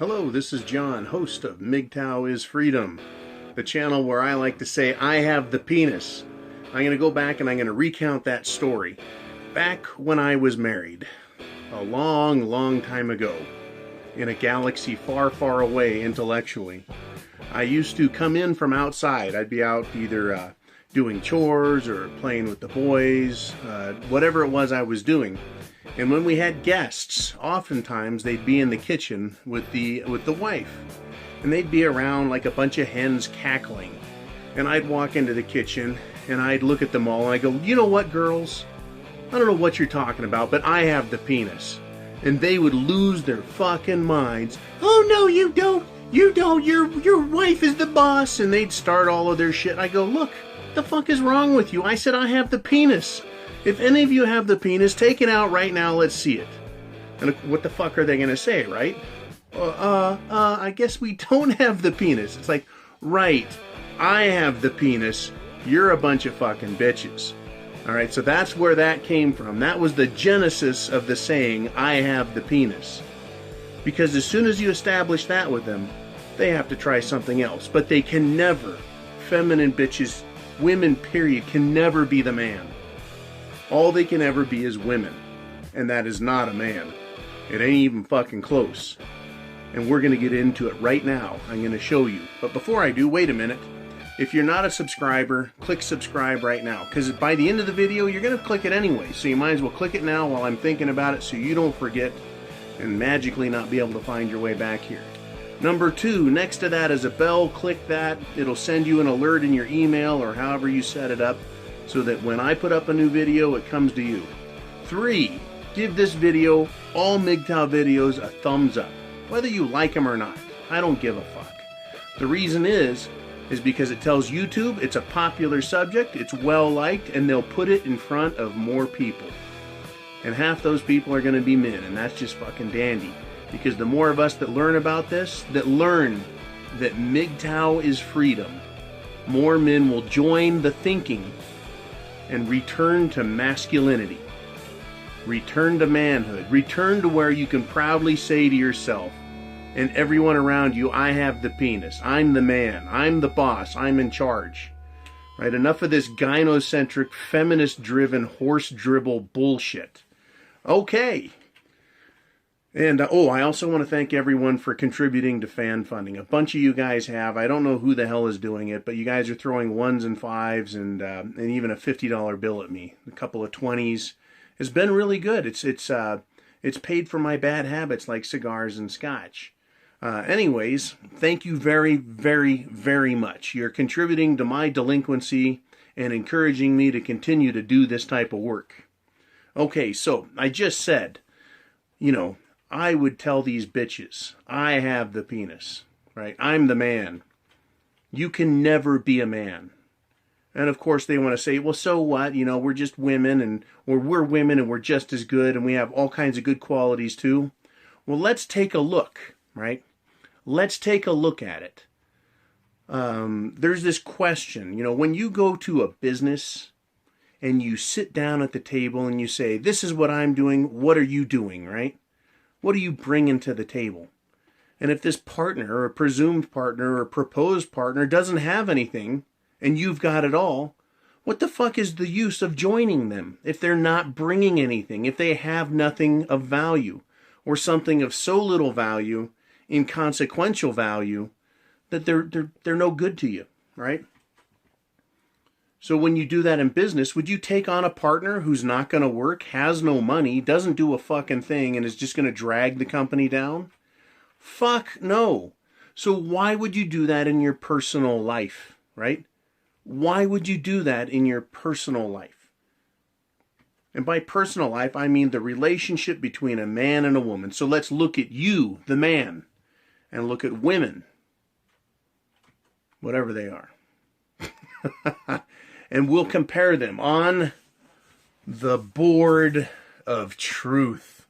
Hello, this is John, host of MGTOW is Freedom, the channel where I like to say I have the penis. I'm going to go back and I'm going to recount that story. Back when I was married, a long, long time ago, in a galaxy far, far away intellectually, I used to come in from outside. I'd be out either doing chores or playing with the boys, whatever it was I was doing. And when we had guests, oftentimes they'd be in the kitchen with the wife. And they'd be around like a bunch of hens cackling. And I'd walk into the kitchen and I'd look at them all and I'd go, you know what, girls? I don't know what you're talking about, but I have the penis. And they would lose their fucking minds. Oh, no, you don't. You don't. Your wife is the boss. And they'd start all of their shit. I go, look, the fuck is wrong with you? I said I have the penis. If any of you have the penis, take it out right now, let's see it. And what the fuck are they going to say, right? I guess we don't have the penis. It's like, right, I have the penis, you're a bunch of fucking bitches. Alright, so that's where that came from. That was the genesis of the saying, I have the penis. Because as soon as you establish that with them, they have to try something else. But they can never, feminine bitches, women period, can never be the man. All they can ever be is women. And that is not a man. It ain't even fucking close. And we're going to get into it right now. I'm going to show you. But before I do, wait a minute. If you're not a subscriber, click subscribe right now. Because by the end of the video, you're going to click it anyway. So you might as well click it now while I'm thinking about it so you don't forget and magically not be able to find your way back here. Number 2, next to that is a bell. Click that. It'll send you an alert in your email or however you set it up, so that when I put up a new video, it comes to you. 3, give this video, all MGTOW videos, a thumbs up. Whether you like them or not, I don't give a fuck. The reason is because it tells YouTube it's a popular subject, it's well liked, and they'll put it in front of more people. And half those people are going to be men, and that's just fucking dandy. Because the more of us that learn about this, that learn that MGTOW is freedom, more men will join the thinking and return to masculinity. Return to manhood. Return to where you can proudly say to yourself and everyone around you, I have the penis. I'm the man. I'm the boss. I'm in charge. Right? Enough of this gynocentric, feminist-driven, horse-dribble bullshit. Okay. And, I also want to thank everyone for contributing to fan funding. A bunch of you guys have. I don't know who the hell is doing it, but you guys are throwing 1s and 5s and even a $50 bill at me. A couple of 20s. It's been really good. It's paid for my bad habits like cigars and scotch. Anyways, thank you very, very, very much. You're contributing to my delinquency and encouraging me to continue to do this type of work. Okay, so I just said, I would tell these bitches, I have the penis, right? I'm the man. You can never be a man. And of course they want to say, well, so what? We're just women and we're women and we're just as good and we have all kinds of good qualities too. Well, let's take a look, right? Let's take a look at it. There's this question, when you go to a business and you sit down at the table and you say, this is what I'm doing, what are you doing, right? What are you bringing to the table? And if this partner or presumed partner or proposed partner doesn't have anything and you've got it all, what the fuck is the use of joining them if they're not bringing anything, if they have nothing of value or something of so little value, inconsequential value, that they're no good to you, right? So when you do that in business, would you take on a partner who's not going to work, has no money, doesn't do a fucking thing, and is just going to drag the company down? Fuck no. So why would you do that in your personal life, right? Why would you do that in your personal life? And by personal life, I mean the relationship between a man and a woman. So let's look at you, the man, and look at women, whatever they are. And we'll compare them on the board of truth.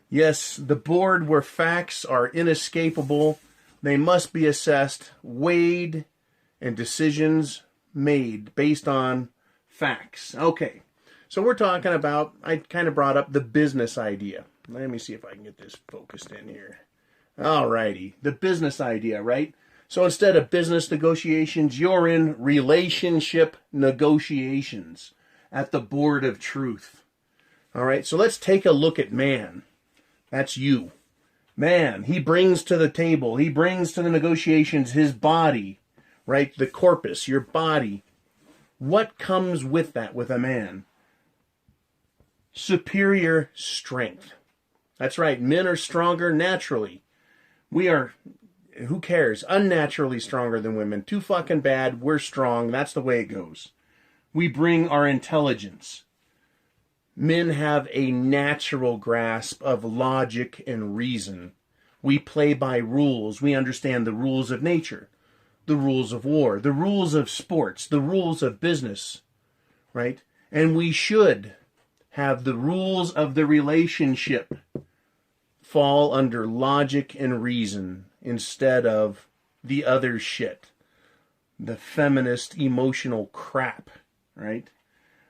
Yes, the board where facts are inescapable. They must be assessed, weighed, and decisions made based on facts. Okay, so we're talking about, I kind of brought up the business idea. Let me see if I can get this focused in here. Alrighty, the business idea, right? So instead of business negotiations, you're in relationship negotiations at the board of truth. All right, so let's take a look at man. That's you. Man, he brings to the table, he brings to the negotiations his body, right? The corpus, your body. What comes with that with a man? Superior strength. That's right, men are stronger naturally. We are, who cares, unnaturally stronger than women. Too fucking bad, we're strong, that's the way it goes. We bring our intelligence. Men have a natural grasp of logic and reason. We play by rules. We understand the rules of nature, the rules of war, the rules of sports, the rules of business, right? And we should have the rules of the relationship fall under logic and reason instead of the other shit, the feminist emotional crap, right?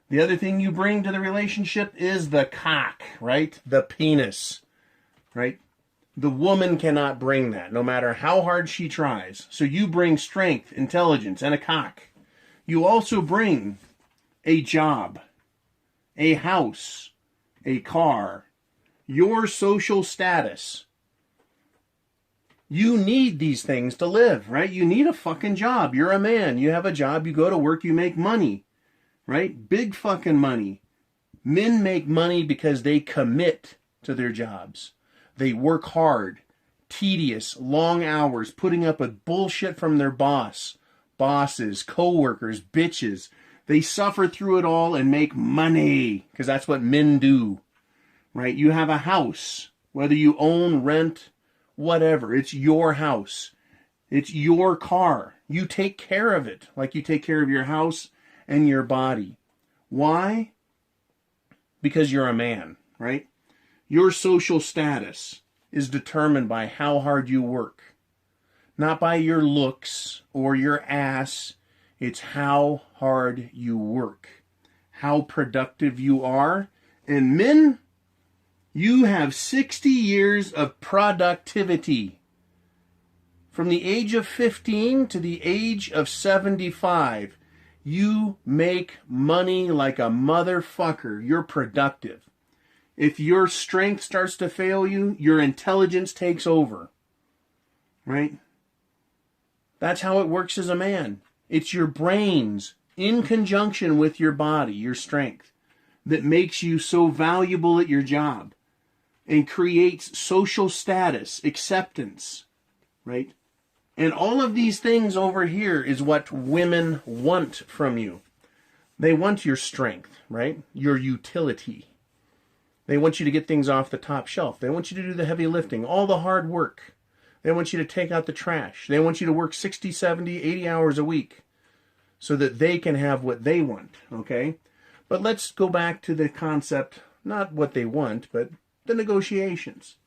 The other thing you bring to the relationship is the cock, right? The penis, right? The woman cannot bring that, no matter how hard she tries. So you bring strength, intelligence, and a cock. You also bring a job, a house, a car, your social status. You need these things to live, right? You need a fucking job. You're a man. You have a job. You go to work. You make money, right? Big fucking money. Men make money because they commit to their jobs. They work hard, tedious, long hours, putting up with bullshit from their bosses, co-workers, bitches. They suffer through it all and make money because that's what men do. Right? You have a house, whether you own, rent, whatever. It's your house. It's your car. You take care of it like you take care of your house and your body. Why? Because you're a man, right? Your social status is determined by how hard you work. Not by your looks or your ass. It's how hard you work. How productive you are. And men, you have 60 years of productivity. From the age of 15 to the age of 75, you make money like a motherfucker. You're productive. If your strength starts to fail you, your intelligence takes over. Right? That's how it works as a man. It's your brains in conjunction with your body, your strength, that makes you so valuable at your job and creates social status, acceptance, right? And all of these things over here is what women want from you. They want your strength, right? Your utility. They want you to get things off the top shelf. They want you to do the heavy lifting, all the hard work. They want you to take out the trash. They want you to work 60, 70, 80 hours a week so that they can have what they want, okay? But let's go back to the concept, not what they want, but the negotiations.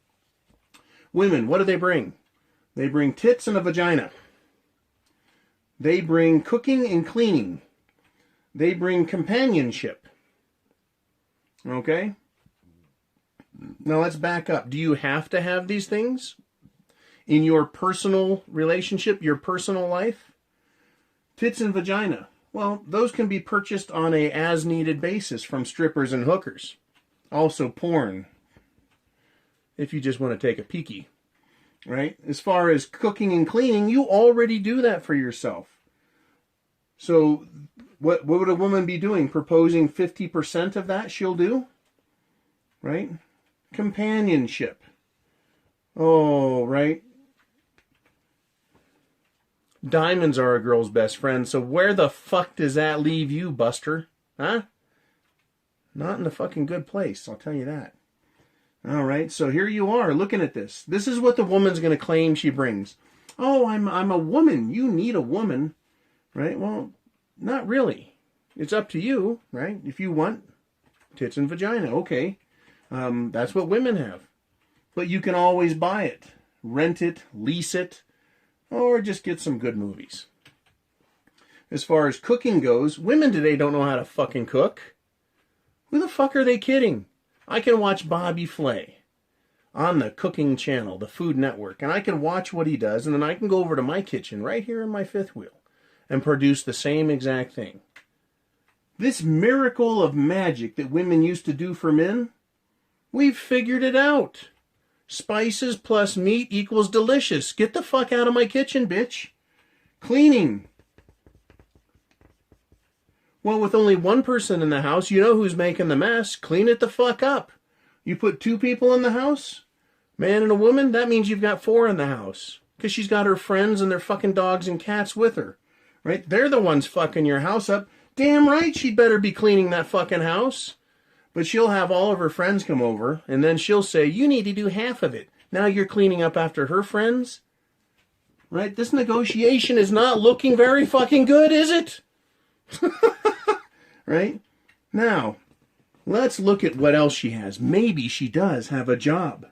Women, what do they bring? They bring tits and a vagina. They bring cooking and cleaning. They bring companionship. Okay? Now let's back up. Do you have to have these things in your personal relationship, your personal life? Tits and vagina. Well, those can be purchased on a as-needed basis from strippers and hookers. Also porn, if you just want to take a peekie, right? As far as cooking and cleaning, you already do that for yourself. So what would a woman be doing? Proposing 50% of that she'll do? Right? Companionship. Oh, right. Diamonds are a girl's best friend, so where the fuck does that leave you, Buster? Huh? Not in a fucking good place, I'll tell you that. All right, so here you are looking at this. This is what the woman's going to claim she brings. Oh, I'm a woman. You need a woman, right? Well, not really. It's up to you, right? If you want tits and vagina, okay. That's what women have. But you can always buy it, rent it, lease it, or just get some good movies. As far as cooking goes, women today don't know how to fucking cook. Who the fuck are they kidding? I can watch Bobby Flay. on the cooking channel, the Food Network, and I can watch what he does, and then I can go over to my kitchen right here in my fifth wheel and produce the same exact thing. This miracle of magic that women used to do for men, we've figured it out. Spices plus meat equals delicious. Get the fuck out of my kitchen, bitch. Cleaning. Well, with only one person in the house, you know who's making the mess. Clean it the fuck up. You put two people in the house, man and a woman, that means you've got four in the house. Because she's got her friends and their fucking dogs and cats with her. Right? They're the ones fucking your house up. Damn right she'd better be cleaning that fucking house. But she'll have all of her friends come over, and then she'll say, you need to do half of it. Now you're cleaning up after her friends? Right? This negotiation is not looking very fucking good, is it? Right? Now, let's look at what else she has. Maybe she does have a job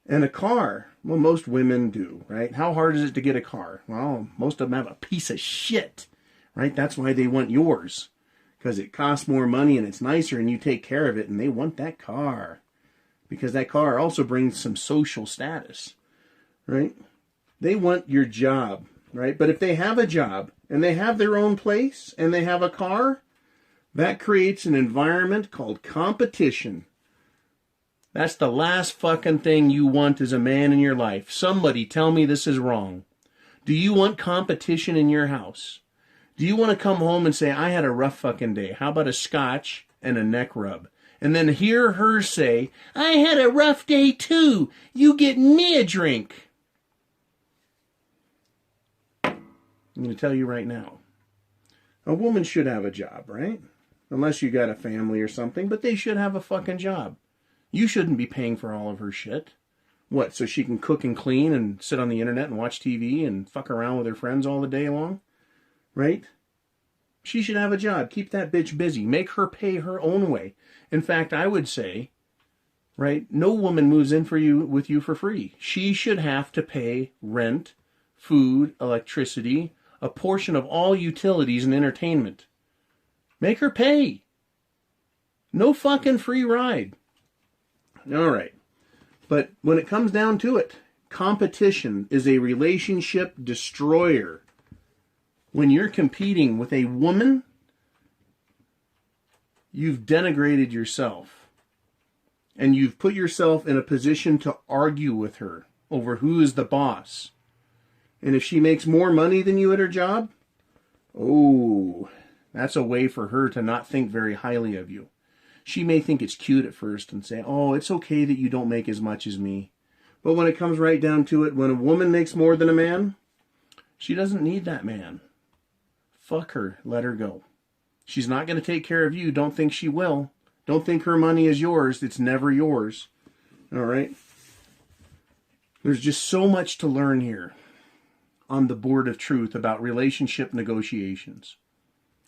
and a car. Well, most women do, right? How hard is it to get a car? Well, most of them have a piece of shit, right? That's why they want yours. Because it costs more money and it's nicer and you take care of it, and they want that car. Because that car also brings some social status, right? They want your job, right? But if they have a job and they have their own place and they have a car, that creates an environment called competition. That's the last fucking thing you want as a man in your life. Somebody tell me this is wrong. Do you want competition in your house? Do you want to come home and say, I had a rough fucking day. How about a scotch and a neck rub? And then hear her say, I had a rough day too. You get me a drink. I'm going to tell you right now. A woman should have a job, right? Unless you got a family or something, but they should have a fucking job. You shouldn't be paying for all of her shit. What, so she can cook and clean and sit on the internet and watch TV and fuck around with her friends all the day long? Right? She should have a job. Keep that bitch busy. Make her pay her own way. In fact, I would say, right, no woman moves in with you for free. She should have to pay rent, food, electricity, a portion of all utilities and entertainment. Make her pay. No fucking free ride. All right. But when it comes down to it, competition is a relationship destroyer. When you're competing with a woman, you've denigrated yourself. And you've put yourself in a position to argue with her over who is the boss. And if she makes more money than you at her job, oh, that's a way for her to not think very highly of you. She may think it's cute at first and say, oh, it's okay that you don't make as much as me. But when it comes right down to it, when a woman makes more than a man, she doesn't need that man. Fuck her. Let her go. She's not going to take care of you. Don't think she will. Don't think her money is yours. It's never yours. All right? There's just so much to learn here on the board of truth about relationship negotiations.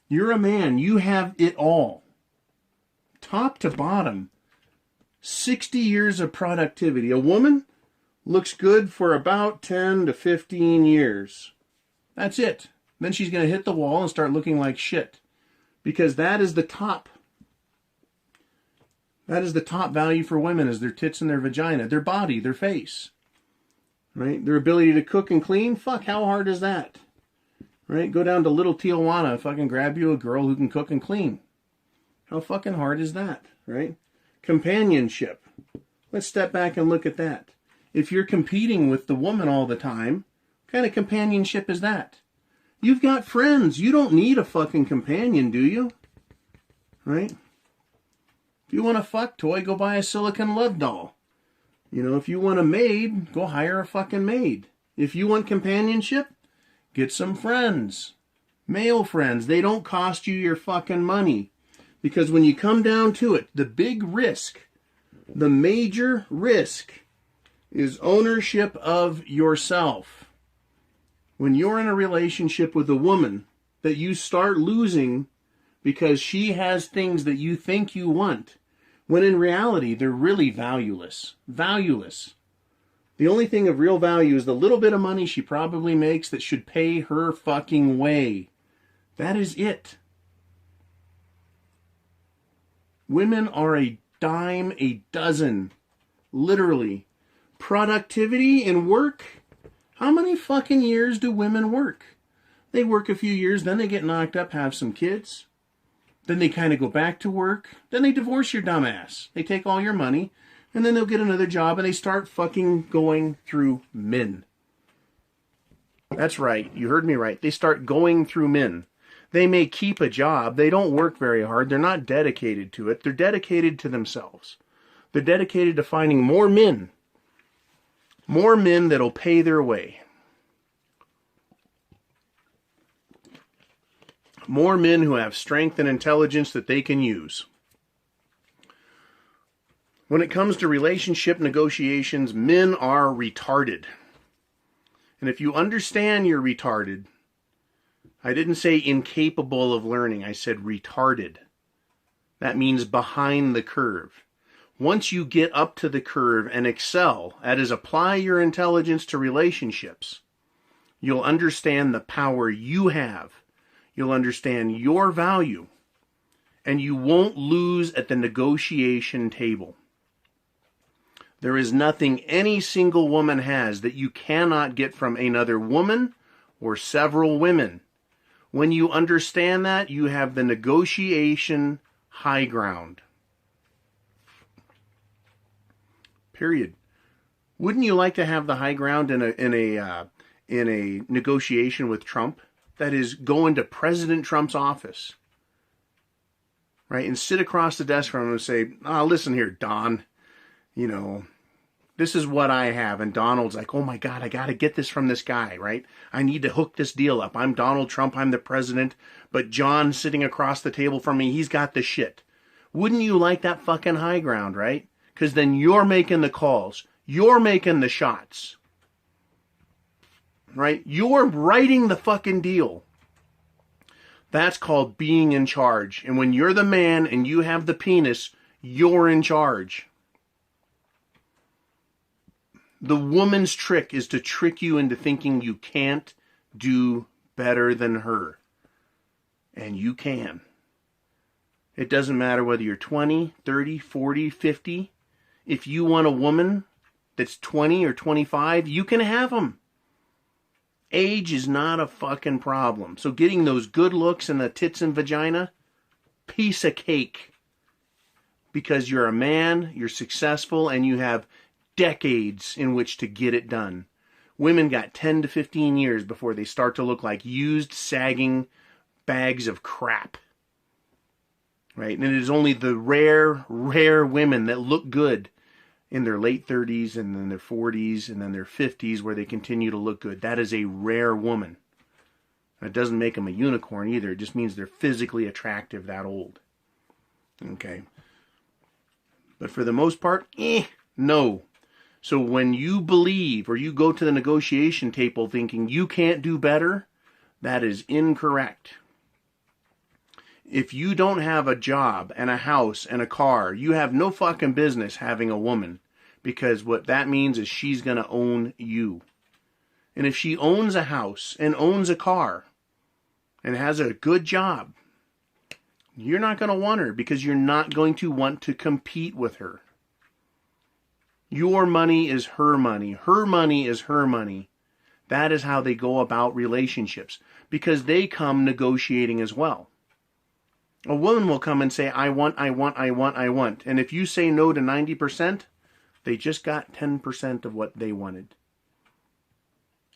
You're a man. You have it all. Top to bottom. 60 years of productivity. A woman looks good for about 10 to 15 years. That's it. Then she's going to hit the wall and start looking like shit. Because that is the top. That is the top value for women, is their tits and their vagina, their body, their face. Right? Their ability to cook and clean. Fuck, how hard is that? Right? Go down to Little Tijuana and fucking grab you a girl who can cook and clean. How fucking hard is that? Right? Companionship. Let's step back and look at that. If you're competing with the woman all the time, what kind of companionship is that? You've got friends. You don't need a fucking companion, do you? Right? If you want a fuck toy, go buy a silicone love doll. You know, if you want a maid, go hire a fucking maid. If you want companionship, get some friends. Male friends. They don't cost you your fucking money. Because when you come down to it, the big risk, the major risk, is ownership of yourself. When you're in a relationship with a woman that you start losing because she has things that you think you want, when in reality they're really valueless. Valueless. The only thing of real value is the little bit of money she probably makes that should pay her fucking way. That is it. Women are a dime a dozen literally. Productivity in work. How many fucking years do women work? They work a few years, then they get knocked up, have some kids. Then they kind of go back to work. Then they divorce your dumb ass. They take all your money, and then they'll get another job, and they start fucking going through men. That's right. You heard me right. They start going through men. They may keep a job. They don't work very hard. They're not dedicated to it. They're dedicated to themselves. They're dedicated to finding more men. More men that'll pay their way. More men who have strength and intelligence that they can use. When it comes to relationship negotiations, men are retarded. And if you understand you're retarded, I didn't say incapable of learning, I said retarded. That means behind the curve. Once you get up to the curve and excel, that is, apply your intelligence to relationships, you'll understand the power you have. You'll understand your value, and you won't lose at the negotiation table. There is nothing any single woman has that you cannot get from another woman or several women. When you understand that, you have the negotiation high ground. Period. Wouldn't you like to have the high ground in a negotiation with Trump? That is, go into President Trump's office, right, and sit across the desk from him and say, listen here, Don, this is what I have. And Donald's like, oh my God, I got to get this from this guy, right? I need to hook this deal up. I'm Donald Trump, I'm the president, but John sitting across the table from me, he's got the shit. Wouldn't you like that fucking high ground, right? Because then you're making the calls. You're making the shots. Right? You're writing the fucking deal. That's called being in charge. And when you're the man and you have the penis, you're in charge. The woman's trick is to trick you into thinking you can't do better than her. And you can. It doesn't matter whether you're 20, 30, 40, 50. If you want a woman that's 20 or 25, you can have them. Age is not a fucking problem. So getting those good looks and the tits and vagina, piece of cake. Because you're a man, you're successful, and you have decades in which to get it done. Women got 10 to 15 years before they start to look like used, sagging bags of crap. Right? And it is only the rare women that look good in their late 30s and then their 40s and then their 50s where they continue to look good. That is a rare woman. It doesn't make them a unicorn either. It just means they're physically attractive that old. Okay. But for the most part, no. So when you believe or you go to the negotiation table thinking you can't do better, that is incorrect. If you don't have a job and a house and a car, you have no fucking business having a woman, because what that means is she's going to own you. And if she owns a house and owns a car and has a good job, you're not going to want her because you're not going to want to compete with her. Your money is her money. Her money is her money. That is how they go about relationships, because they come negotiating as well. A woman will come and say, I want. And if you say no to 90%, they just got 10% of what they wanted.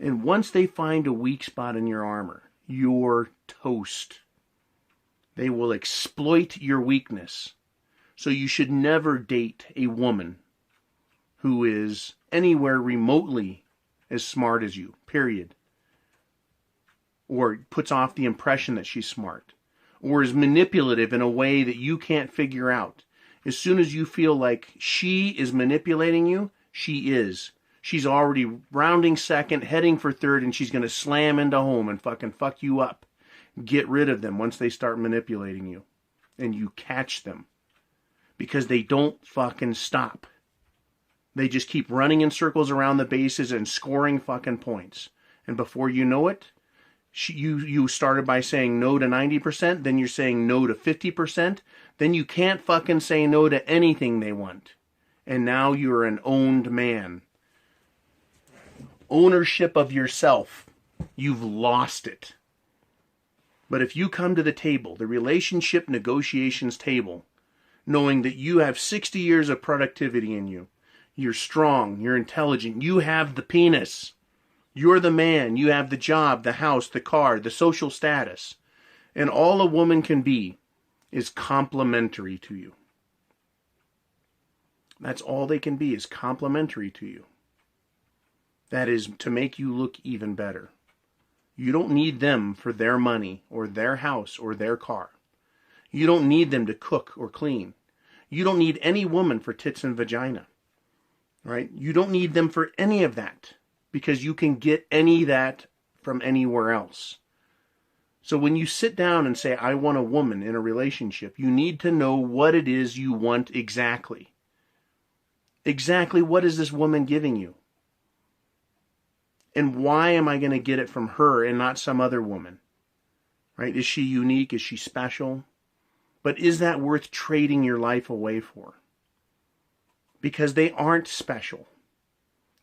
And once they find a weak spot in your armor, you're toast. They will exploit your weakness. So you should never date a woman who is anywhere remotely as smart as you, period. Or puts off the impression that she's smart. Or is manipulative in a way that you can't figure out. As soon as you feel like she is manipulating you, she is. She's already rounding second, heading for third, and she's going to slam into home and fucking fuck you up. Get rid of them once they start manipulating you. And you catch them. Because they don't fucking stop. They just keep running in circles around the bases and scoring fucking points. And before you know it, you started by saying no to 90%, then you're saying no to 50%, then you can't fucking say no to anything they want. and now you're an owned man. Ownership of yourself. You've lost it. But if you come to the table, the relationship negotiations table, knowing that you have 60 years of productivity in you, you're strong, you're intelligent, you have the penis, you're the man, you have the job, the house, the car, the social status, and all a woman can be is complimentary to you. That's all they can be, is complimentary to you. That is to make you look even better. You don't need them for their money or their house or their car. You don't need them to cook or clean. You don't need any woman for tits and vagina. Right? You don't need them for any of that, because you can get any of that from anywhere else. So when you sit down and say, I want a woman in a relationship, you need to know what it is you want exactly. Exactly what is this woman giving you? And why am I going to get it from her and not some other woman? Right? Is she unique? Is she special? But is that worth trading your life away for? Because they aren't special.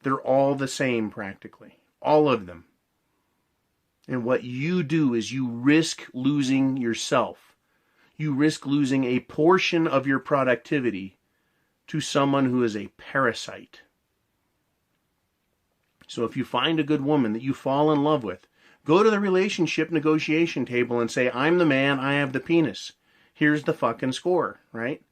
They're all the same practically. All of them. And what you do is you risk losing yourself. You risk losing a portion of your productivity to someone who is a parasite. So if you find a good woman that you fall in love with, go to the relationship negotiation table and say, I'm the man, I have the penis. Here's the fucking score, right?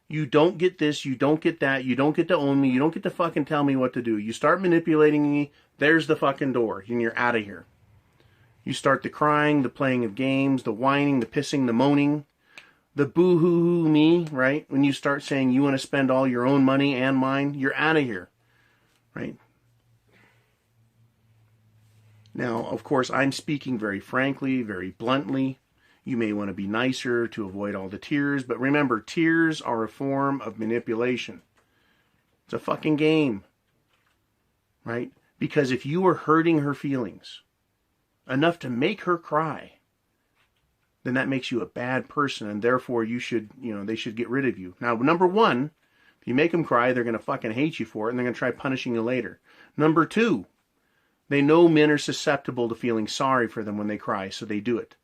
You don't get this, you don't get that, you don't get to own me, you don't get to fucking tell me what to do. You start manipulating me, there's the fucking door, and you're out of here. You start the crying, the playing of games, the whining, the pissing, the moaning, the boo-hoo-hoo me, right? When you start saying you want to spend all your own money and mine, you're out of here, right? Now, of course, I'm speaking very frankly, very bluntly. You may want to be nicer to avoid all the tears, but remember, tears are a form of manipulation. It's a fucking game, right? Because if you are hurting her feelings enough to make her cry, then that makes you a bad person, and therefore you should, they should get rid of you. Now, number one, if you make them cry, they're going to fucking hate you for it, and they're going to try punishing you later. Number two, they know men are susceptible to feeling sorry for them when they cry, so they do it.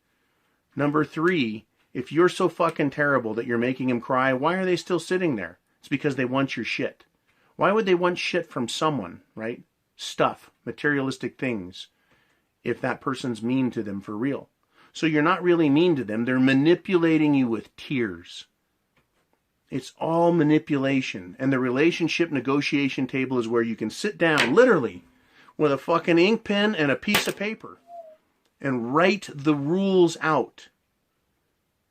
Number three, if you're so fucking terrible that you're making them cry, why are they still sitting there? It's because they want your shit. Why would they want shit from someone, right? Stuff, materialistic things, if that person's mean to them for real. So you're not really mean to them. They're manipulating you with tears. It's all manipulation. And the relationship negotiation table is where you can sit down, literally, with a fucking ink pen and a piece of paper and write the rules out,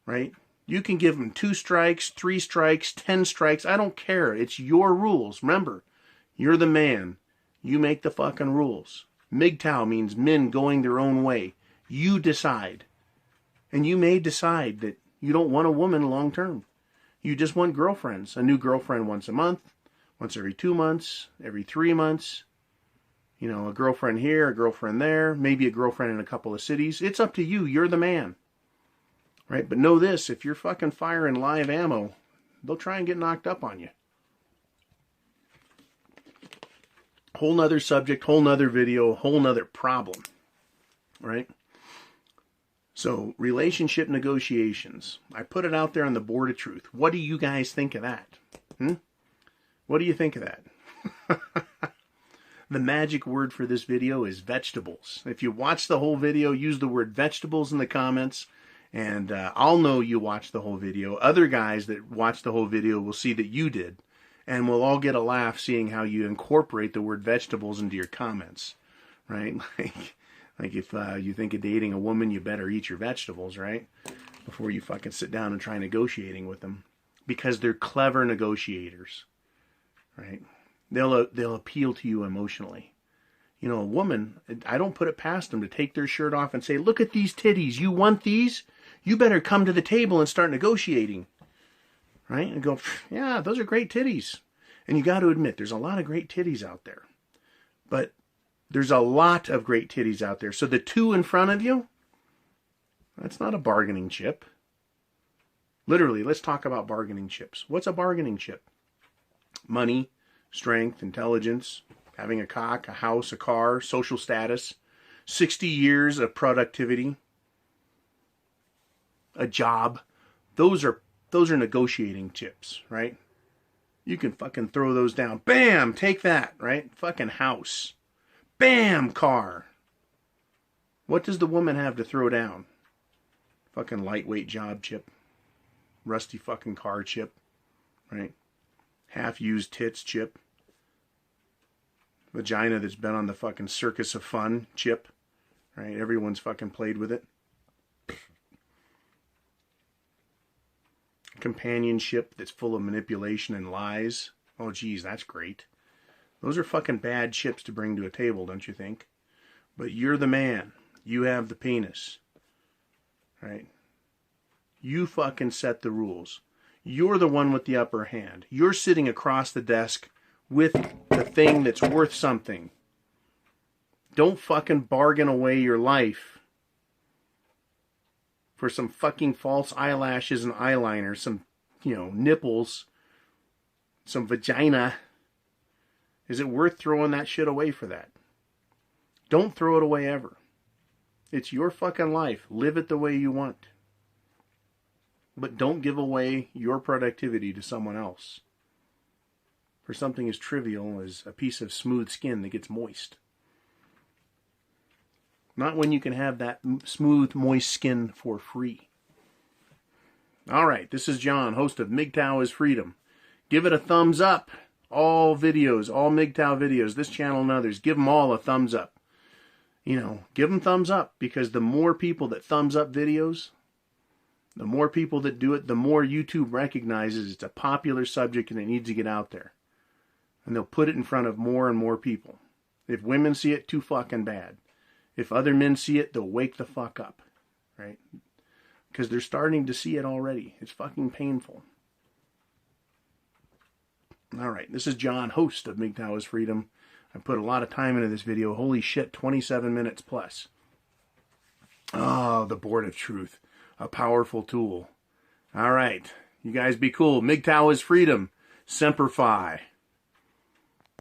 right? You can give them 2 strikes, 3 strikes, 10 strikes. I don't care. It's your rules. Remember, you're the man. You make the fucking rules. MGTOW means men going their own way. You decide. And you may decide that you don't want a woman long term. You just want girlfriends. A new girlfriend once a month, once every 2 months, every 3 months. A girlfriend here, a girlfriend there, maybe a girlfriend in a couple of cities. It's up to you. You're the man. Right? But know this, if you're fucking firing live ammo, they'll try and get knocked up on you. Whole nother subject, whole nother video, whole nother problem. Right? So, relationship negotiations. I put it out there on the board of truth. What do you guys think of that? What do you think of that? The magic word for this video is vegetables. If you watch the whole video, use the word vegetables in the comments, and I'll know you watched the whole video. Other guys that watch the whole video will see that you did, and we'll all get a laugh seeing how you incorporate the word vegetables into your comments, right? Like if you think of dating a woman, you better eat your vegetables, right? Before you fucking sit down and try negotiating with them. Because they're clever negotiators, right? They'll appeal to you emotionally. A woman, I don't put it past them to take their shirt off and say, look at these titties. You want these? You better come to the table and start negotiating. Right? And go, yeah, those are great titties. And you got to admit, there's a lot of great titties out there. But there's a lot of great titties out there. So the 2 in front of you, that's not a bargaining chip. Literally, let's talk about bargaining chips. What's a bargaining chip? Money, strength, intelligence, having a cock, a house, a car, social status, 60 years of productivity, a job. Those are negotiating chips, right? You can fucking throw those down. Bam, take that, right? Fucking house. Bam, car. What does the woman have to throw down? Fucking lightweight job chip. Rusty fucking car chip, right? Half-used tits chip. Vagina that's been on the fucking circus of fun chip, right? Everyone's fucking played with it. Companionship that's full of manipulation and lies. Oh, geez, that's great. Those are fucking bad chips to bring to a table, don't you think? But you're the man. You have the penis. Right? You fucking set the rules. You're the one with the upper hand. You're sitting across the desk with the thing that's worth something. Don't fucking bargain away your life for some fucking false eyelashes and eyeliner, some, nipples, some vagina. Is it worth throwing that shit away for that? Don't throw it away ever. It's your fucking life. Live it the way you want. But don't give away your productivity to someone else for something as trivial as a piece of smooth skin that gets moist. Not when you can have that smooth, moist skin for free. All right, this is John, host of MGTOW is Freedom. Give it a thumbs up. All videos, all MGTOW videos, this channel and others, give them all a thumbs up. Give them thumbs up, because the more people that thumbs up videos, the more people that do it, the more YouTube recognizes it's a popular subject and it needs to get out there. And they'll put it in front of more and more people. If women see it, too fucking bad. If other men see it, they'll wake the fuck up, right? Because they're starting to see it already. It's fucking painful. All right, this is John, host of MGTOW is Freedom. I put a lot of time into this video. Holy shit, 27 minutes plus. Oh, the board of truth. A powerful tool. All right, you guys be cool. MGTOW is Freedom. Semper Fi.